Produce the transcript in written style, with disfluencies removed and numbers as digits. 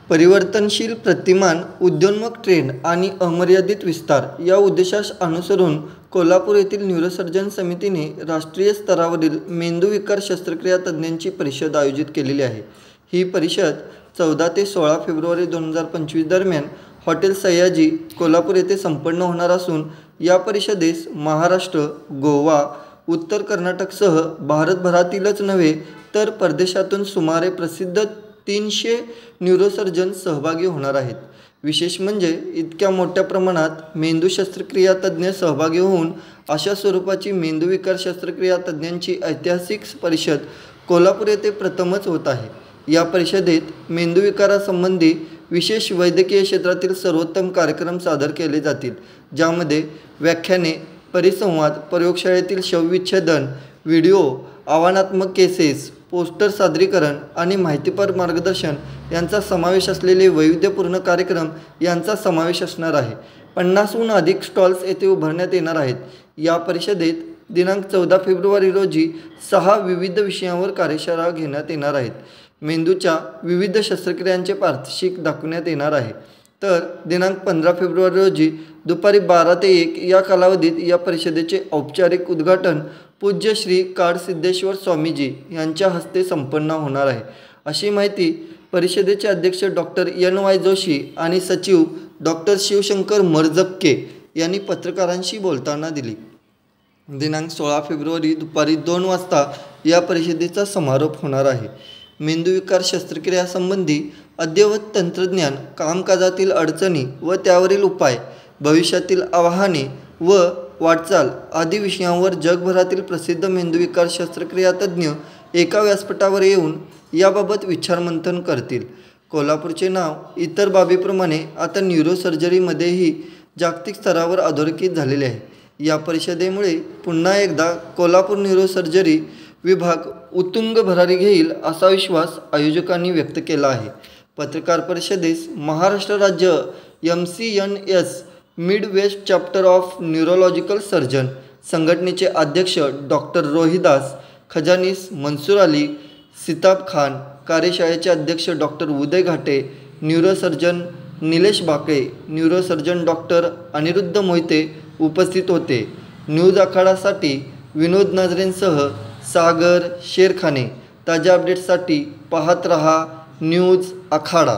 परिवर्तनशील प्रतिमान, उदयोन्मुख ट्रेंड आणि अमर्यादित विस्तार या उद्देशास अनुसरून कोल्हापूर येथील न्यूरोसर्जन समितीने राष्ट्रीय स्तरावरील मेंदूविकार शस्त्रक्रिया तज्ज्ञांची परिषद आयोजित केलेली आहे। ही परिषद 14 ते 16 फेब्रुवारी 2025 दरम्यान हॉटेल सयाजी कोल्हापूर येथे संपन्न होणार असून या परिषदेस महाराष्ट्र, गोवा, उत्तर कर्नाटकसह भारतभरातीलच नव्हे तर परदेशातून सुमारे प्रसिद्ध 300 न्यूरोसर्जन सहभागी होणार आहेत। विशेष म्हणजे इतक्या मोठ्या प्रमाणात मेंदू शस्त्रक्रिया तज्ज्ञ सहभागी होऊन अशा स्वरूपाची मेंदूविकार शस्त्रक्रिया तज्ज्ञांची ऐतिहासिक परिषद कोल्हापूर येथे प्रथमच होत आहे। या परिषदेत मेंदूविकारासंबंधी विशेष वैद्यकीय क्षेत्रातील सर्वोत्तम कार्यक्रम सादर केले जातील, ज्यामध्ये व्याख्याने, परिसंवाद, प्रयोगशाळेतील शवविच्छेदन, व्हिडिओ, आव्हानात्मक केसेस, पोस्टर सादरीकरण आणि माहितीपर मार्गदर्शन यांचा समावेश असलेले वैविध्यपूर्ण कार्यक्रम यांचा समावेश असणार आहे। 50हून अधिक स्टॉल्स येथे उभारण्यात येणार आहेत। या परिषदेत दिनांक 14 फेब्रुवारी रोजी 6 विविध विषयांवर कार्यशाळा घेण्यात येणार आहेत। मेंदूच्या विविध शस्त्रक्रियांचे प्रात्यक्षिक दाखवण्यात येणार आहे। तर दिनांक 15 फेब्रुवारी रोजी दुपारी 12 ते 1 या कालावधीत या परिषदेचे औपचारिक उद्घाटन पूज्य श्री काडसिद्धेश्वर स्वामीजी यांच्या हस्ते संपन्न होणार आहे, अशी माहिती परिषदेचे अध्यक्ष डॉक्टर NY जोशी आणि सचिव डॉक्टर शिवशंकर मरजक्के यांनी पत्रकारांशी बोलताना दिली। दिनांक 16 फेब्रुवारी दुपारी 2 वाजता या परिषदेचा समारोप होणार आहे। मेंदूविकार शस्त्रक्रियासंबंधी अद्ययावत तंत्रज्ञान, कामकाजातील अडचणी व त्यावरील उपाय, भविष्यातील आव्हाने व वाटचाल आदी विषयांवर जगभरातील प्रसिद्ध मेंदूविकार शस्त्रक्रिया तज्ज्ञ एका व्यासपीठावर येऊन याबाबत विचारमंथन करतील। कोल्हापूरचे नाव इतर बाबीप्रमाणे आता न्यूरोसर्जरीमध्येही जागतिक स्तरावर अधोरेखित झालेले आहे। या परिषदेमुळे पुन्हा एकदा कोल्हापूर न्यूरोसर्जरी विभाग उत्तुंग भरारी घेईल असा विश्वास आयोजकांनी व्यक्त केला आहे। पत्रकार परिषदेस महाराष्ट्र राज्य MCNS mid west chapter of neurological surgeon संघटनेचे अध्यक्ष डॉक्टर रोहिदास खजानीस, मंसूर अली, सिताब खान, कार्यशाळेचे अध्यक्ष doctor Uday Ghate, neurosurgeon Nilesh Bake, neurosurgeon doctor Aniruddha Mohite उपस्थित होते। न्यूज आखाडासाठी विनोद नाजरेंसह सागर शेरखाने। ताज्या अपडेट्ससाठी पाहत रहा न्यूज आखाडा।